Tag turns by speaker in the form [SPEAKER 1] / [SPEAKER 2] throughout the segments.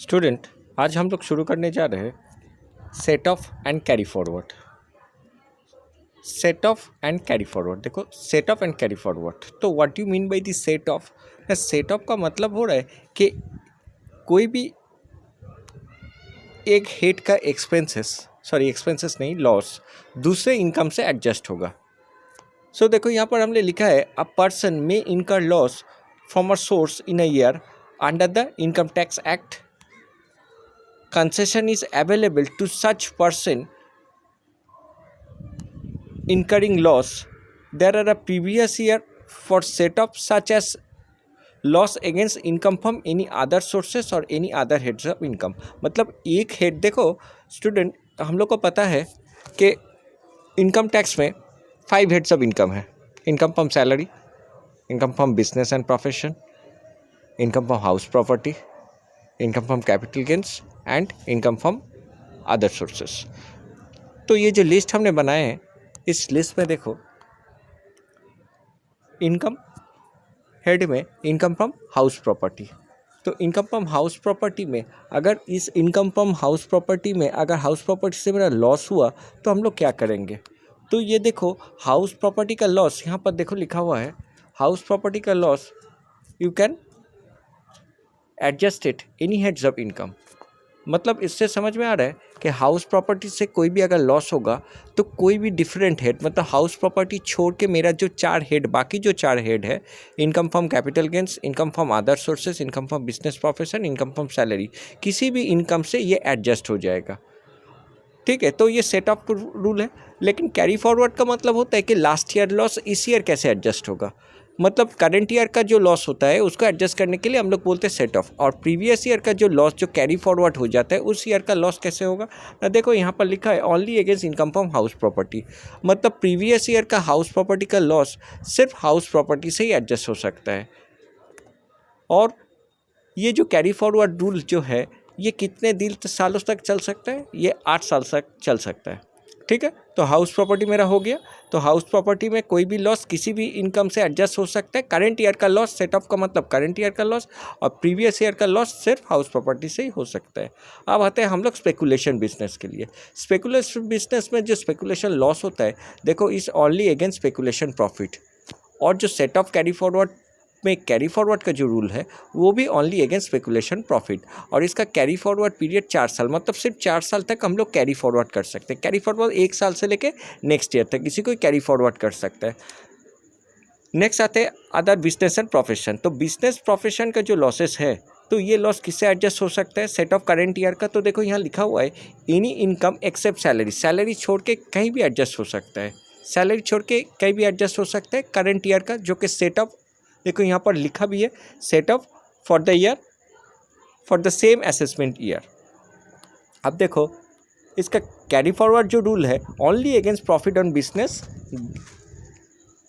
[SPEAKER 1] Student, आज हम लोग शुरू करने जा रहे हैं set off and carry forward. Set off and carry forward, देखो set off and carry forward. तो what you mean by the set off? Set off का मतलब हो रहा है कि कोई भी एक हेड का एक्सपेंसेस नहीं, लॉस दूसरे इनकम से एडजस्ट होगा। सो देखो यहाँ पर हमने लिखा है अ पर्सन मे इनकर loss from a source in a year under the income tax act. Concession is available to such person incurring loss. There are a previous year for set-off such as loss against income from any other sources or any other heads of income। मतलब एक head, देखो student, हम लोग को पता है कि income tax में 5 हेड्स ऑफ इनकम है। Income from salary, income from business and profession, income from house property, income from capital gains and income from other sources. तो ये जो लिस्ट हमने बनाए हैं, इस लिस्ट में देखो इनकम हेड में इनकम फ्रॉम हाउस प्रॉपर्टी। तो इनकम फ्रॉम हाउस प्रॉपर्टी में अगर इस इनकम फ्रॉम हाउस प्रॉपर्टी में अगर हाउस प्रॉपर्टी से मेरा लॉस हुआ तो हम लोग क्या करेंगे? तो ये देखो हाउस प्रॉपर्टी का लॉस यहाँ पर देखो लिखा हुआ है, हाउस प्रॉपर्टी का loss you can adjust it any heads of income. मतलब इससे समझ में आ रहा है कि हाउस प्रॉपर्टी से कोई भी अगर लॉस होगा तो कोई भी डिफरेंट हेड, मतलब हाउस प्रॉपर्टी छोड़ के मेरा जो 4 हेड, बाकी जो 4 हेड है, income from capital gains, income from other sources, income from business profession, income from salary, किसी भी इनकम से ये एडजस्ट हो जाएगा। ठीक है, तो ये सेट ऑफ रूल है। लेकिन कैरी फॉरवर्ड का मतलब होता है कि लास्ट ईयर लॉस इस ईयर कैसे एडजस्ट होगा। मतलब करंट ईयर का जो लॉस होता है उसको एडजस्ट करने के लिए हम लोग बोलते हैं सेट ऑफ, और प्रीवियस ईयर का जो लॉस जो कैरी फॉरवर्ड हो जाता है उस ईयर का लॉस कैसे होगा ना। देखो यहाँ पर लिखा है only against income from house property. मतलब प्रीवियस ईयर का हाउस प्रॉपर्टी का लॉस सिर्फ हाउस प्रॉपर्टी से ही एडजस्ट हो सकता है। और ये जो कैरी फॉरवर्ड रूल जो है ये कितने दिन सालों तक चल सकता है? ये 8 साल तक चल सकता है। ठीक है, तो हाउस प्रॉपर्टी मेरा हो गया। तो हाउस प्रॉपर्टी में कोई भी लॉस किसी भी इनकम से एडजस्ट हो सकता है। करंट ईयर का लॉस, सेट ऑफ का मतलब करंट ईयर का लॉस, और प्रीवियस ईयर का लॉस सिर्फ हाउस प्रॉपर्टी से ही हो सकता है। अब आते हैं हम लोग स्पेकुलेशन बिजनेस के लिए। स्पेकुलेशन बिजनेस में जो स्पेकुलेशन लॉस होता है, देखो is only against speculation profit. और जो सेट ऑफ कैरी फॉरवर्ड में कैरी फॉरवर्ड का जो रूल है वो भी ओनली अगेंस्ट स्पेकुलेशन प्रॉफिट, और इसका कैरी फॉरवर्ड पीरियड 4 साल, मतलब सिर्फ 4 साल तक हम लोग कैरी फॉरवर्ड कर सकते हैं। कैरी फॉरवर्ड 1 साल से लेके नेक्स्ट ईयर तक इसी को कैरी फॉरवर्ड कर सकते हैं। नेक्स्ट आते हैं अदर बिजनेस एंड प्रोफेशन। तो बिजनेस प्रोफेशन का जो लॉसेस है तो ये लॉस किससे एडजस्ट हो सकता है? सेट ऑफ करेंट ईयर का। तो देखो यहाँ लिखा हुआ है any income except salary. Salary छोड़ के कहीं भी एडजस्ट हो सकता है, सैलरी छोड़ के कहीं भी एडजस्ट हो सकता है करेंट ईयर का, जो कि सेट ऑफ, देखो यहाँ पर लिखा भी है set of for the year for the same assessment year. अब देखो इसका कैरी फॉरवर्ड जो रूल है only against profit on business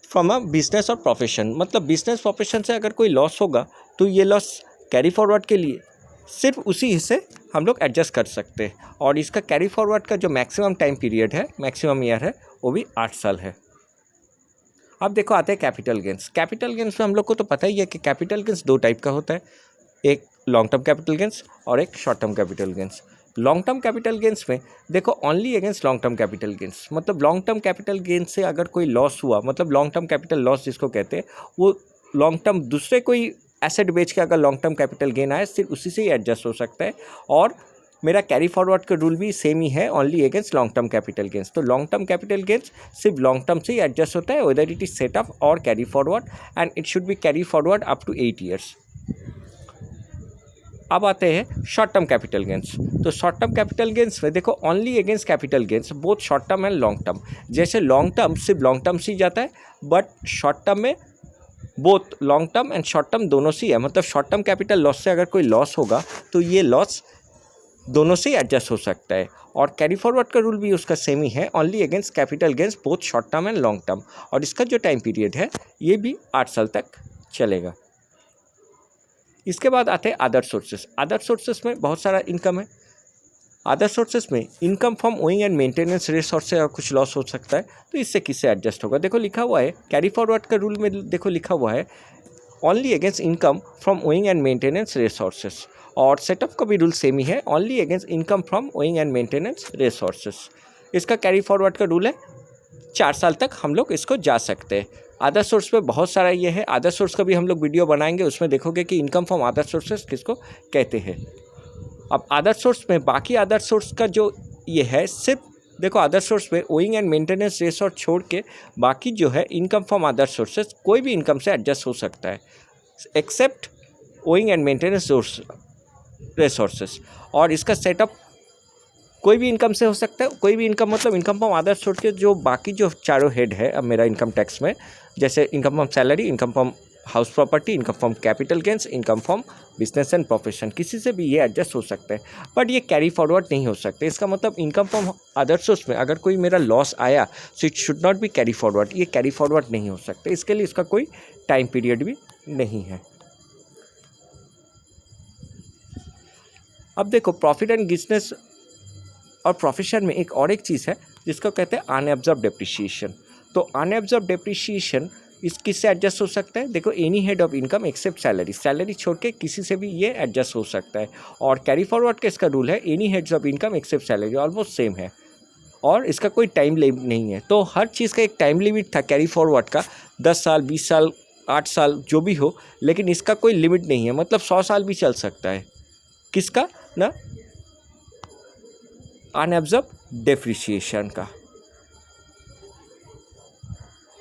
[SPEAKER 1] from a business और प्रोफेशन। मतलब बिजनेस प्रोफेशन से अगर कोई लॉस होगा तो ये लॉस कैरी फॉरवर्ड के लिए सिर्फ उसी हिस्से हम लोग एडजस्ट कर सकते हैं। और इसका कैरी फॉरवर्ड का जो मैक्सिमम टाइम पीरियड है, मैक्सिमम ईयर है, वो भी 8 साल है। अब देखो आते हैं कैपिटल गेंस। कैपिटल गेंस में हम लोग को तो पता ही है कि कैपिटल गेंस 2 टाइप का होता है, एक लॉन्ग टर्म कैपिटल गेंस और एक short term capital gains. Long term capital gains में देखो only against long term capital gains. मतलब लॉन्ग टर्म कैपिटल गेंस से अगर कोई लॉस हुआ, मतलब लॉन्ग टर्म कैपिटल लॉस जिसको कहते हैं, वो लॉन्ग टर्म दूसरे कोई एसेट बेच के अगर लॉन्ग टर्म कैपिटल गेन आए सिर्फ उसी से ही एडजस्ट हो सकता है। और मेरा कैरी फॉरवर्ड का रूल भी सेम ही है, only against long term capital gains. तो लॉन्ग टर्म कैपिटल गेंस सिर्फ लॉन्ग टर्म से ही एडजस्ट होता है, whether it is set off और carry forward, and it should be carry forward up to 8 years. अब आते हैं शॉर्ट टर्म कैपिटल गेंस। तो शॉर्ट टर्म कैपिटल गेंस में देखो only against capital gains both short term and long term. जैसे long term सिर्फ long term से ही जाता है, बट शॉर्ट टर्म में both long term and short term दोनों से है। मतलब शॉर्ट टर्म कैपिटल लॉस से अगर कोई लॉस होगा तो ये लॉस दोनों से एडजस्ट हो सकता है। और कैरी फॉरवर्ड का रूल भी उसका सेम ही है, only against capital gains both short term and long term. और इसका जो टाइम पीरियड है ये भी 8 साल तक चलेगा। इसके बाद आते हैं अदर सोर्सेस। अदर सोर्सेस में बहुत सारा इनकम है। अदर सोर्सेस में income from owing and maintenance resource से कुछ लॉस हो सकता है, तो इससे किससे एडजस्ट होगा? देखो लिखा हुआ है कैरी फॉरवर्ड का रूल में, देखो लिखा हुआ है only against income from owing and maintenance resources. और सेटअप का भी रूल सेम ही है, only against income from owing and maintenance resources. इसका कैरी फॉरवर्ड का रूल है 4 साल तक हम लोग इसको जा सकते हैं। अदर सोर्स पे बहुत सारा ये है, अदर सोर्स का भी हम लोग वीडियो बनाएंगे, उसमें देखोगे कि इनकम फ्रॉम अदर सोर्सेस किसको कहते हैं। अब अदर सोर्स में बाकी अदर सोर्स का जो ये है, सिर्फ देखो अदर सोर्स पे ओइंग एंड मेंटेनेंस रिसोर्स छोड़ के बाकी जो है इनकम फ्रॉम अदर सोर्सेस कोई भी इनकम से एडजस्ट हो सकता है except owing and maintenance resources. और इसका सेटअप कोई भी इनकम से हो सकता है, कोई भी इनकम मतलब इनकम फ्रॉम अदर सोर्स के जो बाकी जो चारों हेड है अब मेरा इनकम टैक्स में, जैसे income from salary, income from house property, income from capital gains, income from business and profession, किसी से भी ये एडजस्ट हो सकते हैं, बट ये कैरी फॉरवर्ड नहीं हो सकते। इसका मतलब इनकम फ्रॉम अदर सोर्स में अगर कोई मेरा लॉस आया so it should not be carry forward, ये कैरी फॉरवर्ड नहीं हो सकते। इसके लिए इसका कोई टाइम पीरियड भी नहीं है। अब देखो प्रॉफिट एंड बिजनेस और प्रोफेशन में एक चीज़ है जिसको कहते हैं अनएब्जॉर्ब डेप्रिसिएशन। तो अनएब्जॉर्ब डेप्रिसिएशन इस किससे एडजस्ट हो सकता है, देखो any head of income except salary, salary छोड़ के किसी से भी ये एडजस्ट हो सकता है। और कैरी फॉरवर्ड का इसका रूल है any heads of income except salary, almost same है और इसका कोई टाइम लिमिट नहीं है। तो हर चीज़ का एक टाइम लिमिट था कैरी फॉरवर्ड का, 10 साल 20 साल 8 साल जो भी हो, लेकिन इसका कोई लिमिट नहीं है, मतलब 100 साल भी चल सकता है। किसका ना, अनएब्जॉर्ब डेप्रिसिएशन का।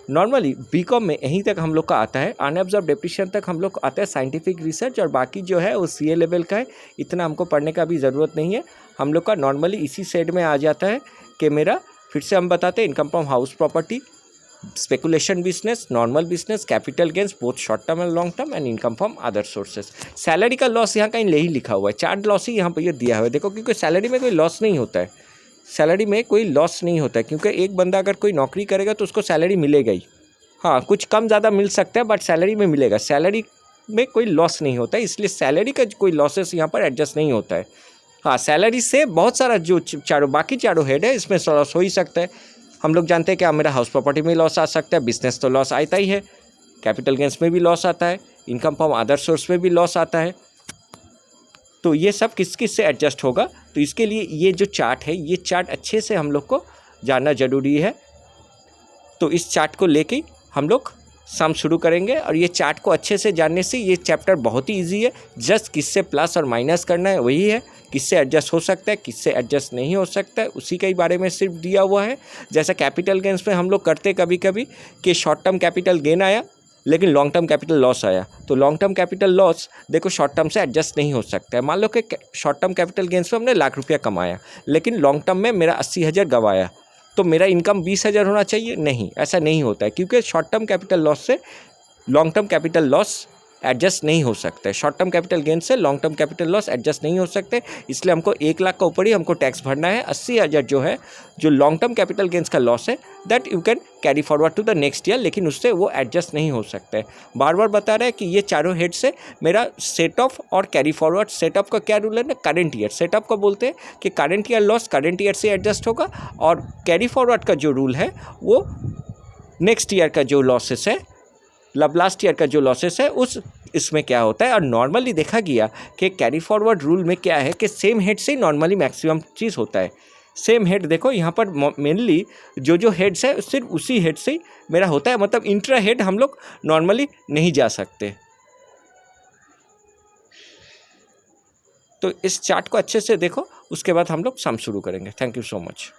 [SPEAKER 1] नॉर्मली बीकॉम में यहीं तक हम लोग का आता है, अनएब्जॉर्ब डेप्रिसिएशन तक हम लोग आता है साइंटिफिक रिसर्च, और बाकी जो है वो सीए लेवल का है, इतना हमको पढ़ने का भी ज़रूरत नहीं है। हम लोग का नॉर्मली इसी सेट में आ जाता है कि मेरा फिर से हम बताते हैं income from house property, speculation business, normal business, capital gains both short term and long term, and income from other sources. Salary का लॉस यहाँ कहीं नहीं लिखा हुआ है, 4 लॉस ही यहाँ पर ये दिया हुआ है, देखो, क्योंकि सैलरी में कोई लॉस नहीं होता है, सैलरी में कोई लॉस नहीं होता है, क्योंकि एक बंदा अगर कोई नौकरी करेगा तो उसको सैलरी मिलेगा ही, हाँ कुछ कम ज़्यादा मिल सकता है बट सैलरी में मिलेगा, सैलरी में कोई लॉस नहीं होता है, इसलिए सैलरी का कोई लॉसेस यहाँ पर एडजस्ट नहीं होता है। हाँ, सैलरी से बहुत सारा जो बाकी चारों हेड है इसमें लॉस हो ही सकता है। हम लोग जानते हैं कि मेरा हाउस प्रॉपर्टी में लॉस आ सकता है, बिजनेस तो लॉस आता ही है, कैपिटल गेंस में भी लॉस आता है, इनकम फ्रॉम अदर सोर्स में भी लॉस आता है। तो ये सब किस किस से एडजस्ट होगा, तो इसके लिए ये जो चार्ट है, ये चार्ट अच्छे से हम लोग को जानना ज़रूरी है। तो इस चार्ट को लेके हम लोग सम शुरू करेंगे, और ये चार्ट को अच्छे से जानने से ये चैप्टर बहुत ही इजी है, जस्ट किससे प्लस और माइनस करना है वही है, किससे एडजस्ट हो सकता है किससे एडजस्ट नहीं हो सकता है उसी के बारे में सिर्फ दिया हुआ है। जैसा कैपिटल गेंस में हम लोग करते कभी कभी कि शॉर्ट टर्म कैपिटल गेन आया लेकिन लॉन्ग टर्म कैपिटल लॉस आया, तो लॉन्ग टर्म कैपिटल लॉस देखो शॉर्ट टर्म से एडजस्ट नहीं हो सकता है। मान लो कि शॉर्ट टर्म कैपिटल गेंस में हमने ₹1,00,000 कमाया लेकिन लॉन्ग टर्म में मेरा 80,000 गवाया, तो मेरा इनकम 20,000 होना चाहिए, नहीं, ऐसा नहीं होता है, क्योंकि शॉर्ट टर्म कैपिटल लॉस से long term capital loss adjust नहीं हो सकता है, शॉर्ट टर्म कैपिटल गेन से long term capital loss adjust नहीं हो सकते, इसलिए हमको 1,00,000 का ऊपर ही हमको टैक्स भरना है। 80,000 जो है जो लॉन्ग टर्म कैपिटल गेंस का लॉस है that you can carry forward to the next year, लेकिन उससे वो एडजस्ट नहीं हो सकता है। बार बार बता रहा है कि ये चारों हेड से मेरा सेट ऑफ और कैरी फॉरवर्ड, सेटअप का क्या रूल है ना, करंट ईयर, सेटअप का बोलते हैं कि current year loss current year से एडजस्ट होगा, और कैरी फॉरवर्ड का जो रूल है वो नेक्स्ट ईयर का जो लॉसेस है, लास्ट ईयर का जो लॉसेस है उस इसमें क्या होता है। और नॉर्मली देखा गया कि कैरी फॉरवर्ड रूल में क्या है कि सेम हेड से नॉर्मली मैक्सिमम चीज़ होता है। सेम हेड देखो यहाँ पर मेनली जो हेड्स है सिर्फ उसी हेड से ही मेरा होता है, मतलब इंट्रा हेड हम लोग नॉर्मली नहीं जा सकते। तो इस चार्ट को अच्छे से देखो, उसके बाद हम लोग सम शुरू करेंगे। Thank you so much.